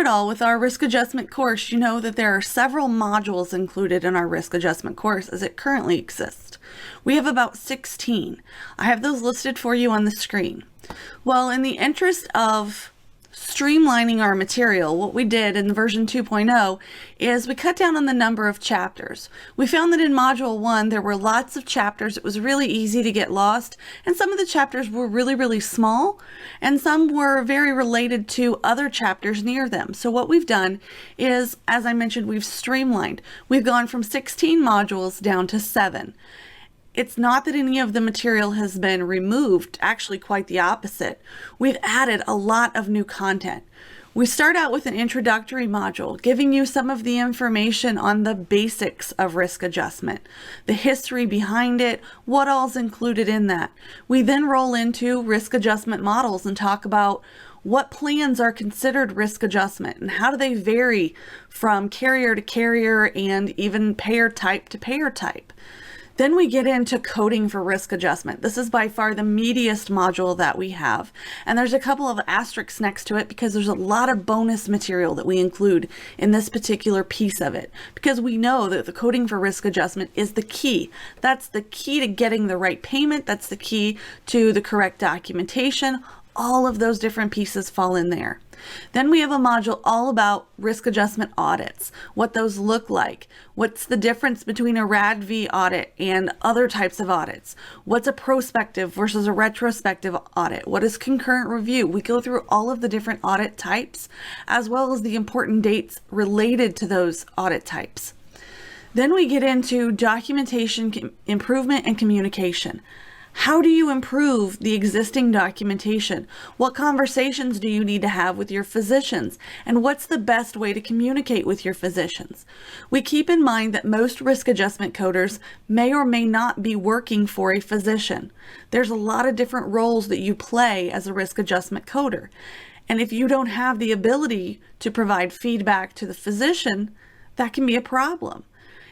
it all with our risk adjustment course, you know that there are several modules included in our risk adjustment course as it currently exists. We have about 16. I have those listed for you on the screen. Well, in the interest of streamlining our material, what we did in version 2.0 is we cut down on the number of chapters. We found that in module 1 there were lots of chapters. It was really easy to get lost, and some of the chapters were really small, and some were very related to other chapters near them. So what we've done is, as I mentioned, we've streamlined. We've gone from 16 modules down to 7. It's not that any of the material has been removed, actually quite the opposite. We've added a lot of new content. We start out with an introductory module, giving you some of the information on the basics of risk adjustment, the history behind it, what all's included in that. We then roll into risk adjustment models and talk about what plans are considered risk adjustment and how do they vary from carrier to carrier and even payer type to payer type. Then we get into coding for risk adjustment. This is by far the meatiest module that we have. And there's a couple of asterisks next to it because there's a lot of bonus material that we include in this particular piece of it. Because we know that the coding for risk adjustment is the key. That's the key to getting the right payment. That's the key to the correct documentation. All of those different pieces fall in there. Then we have a module all about risk adjustment audits, what those look like, what's the difference between a RADV audit and other types of audits, what's a prospective versus a retrospective audit, what is concurrent review. We go through all of the different audit types as well as the important dates related to those audit types. Then we get into documentation improvement and communication. How do you improve the existing documentation? What conversations do you need to have with your physicians? And what's the best way to communicate with your physicians? We keep in mind that most risk adjustment coders may or may not be working for a physician. There's a lot of different roles that you play as a risk adjustment coder. And if you don't have the ability to provide feedback to the physician, that can be a problem.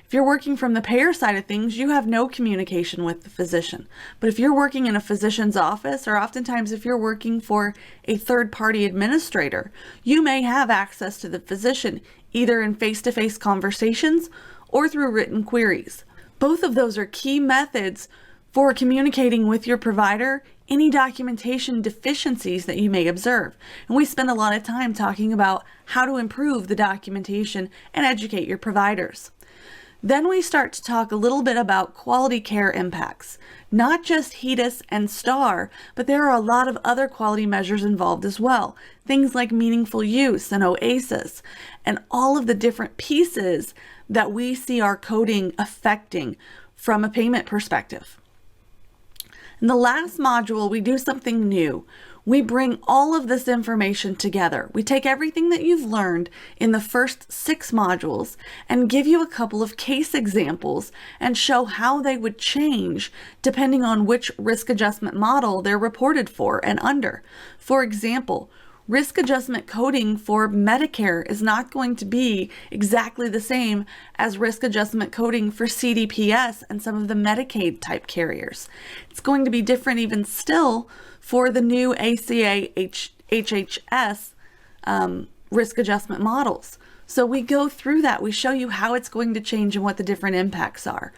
If you're working from the payer side of things, you have no communication with the physician. But if you're working in a physician's office, or oftentimes if you're working for a third-party administrator, you may have access to the physician either in face-to-face conversations or through written queries. Both of those are key methods for communicating with your provider any documentation deficiencies that you may observe. And we spend a lot of time talking about how to improve the documentation and educate your providers. Then we start to talk a little bit about quality care impacts, not just HEDIS and STAR, but there are a lot of other quality measures involved as well. Things like meaningful use and OASIS, and all of the different pieces that we see our coding affecting from a payment perspective. In the last module, we do something new. We bring all of this information together. We take everything that you've learned in the first 6 modules and give you a couple of case examples and show how they would change depending on which risk adjustment model they're reported for and under. For example, risk adjustment coding for Medicare is not going to be exactly the same as risk adjustment coding for CDPS and some of the Medicaid type carriers. It's going to be different even still for the new ACA HHS risk adjustment models. So we go through that. We show you how it's going to change and what the different impacts are.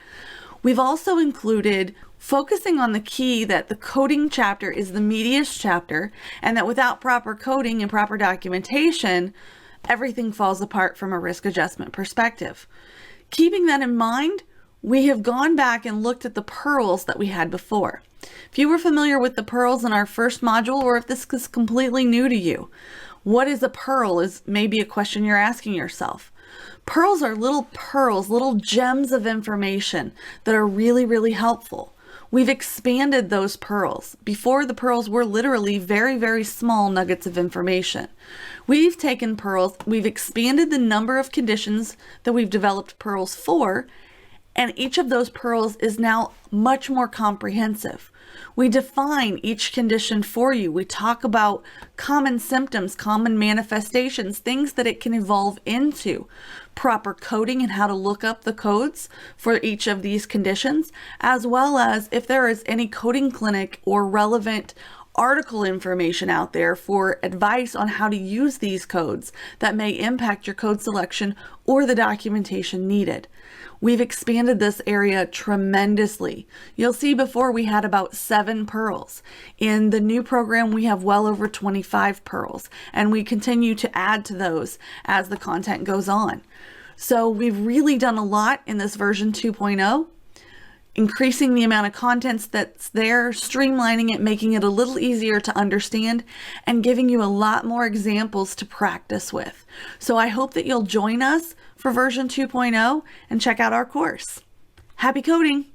We've also included focusing on the key that the coding chapter is the meatiest chapter, and that without proper coding and proper documentation, everything falls apart from a risk adjustment perspective. Keeping that in mind, we have gone back and looked at the pearls that we had before. If you were familiar with the pearls in our first module, or if this is completely new to you, what is a pearl is maybe a question you're asking yourself. Pearls are little pearls, little gems of information that are really helpful. We've expanded those pearls. Before, the pearls were literally very small nuggets of information. We've taken pearls, we've expanded the number of conditions that we've developed pearls for, and each of those pearls is now much more comprehensive. We define each condition for you. We talk about common symptoms, common manifestations, things that it can evolve into, proper coding and how to look up the codes for each of these conditions, as well as if there is any coding clinic or relevant article information out there for advice on how to use these codes that may impact your code selection or the documentation needed. We've expanded this area tremendously. You'll see before we had about 7 pearls. In the new program, we have well over 25 pearls, and we continue to add to those as the content goes on. So we've really done a lot in this version 2.0. Increasing the amount of contents that's there, streamlining it, making it a little easier to understand, and giving you a lot more examples to practice with. So I hope that you'll join us for version 2.0 and check out our course. Happy coding!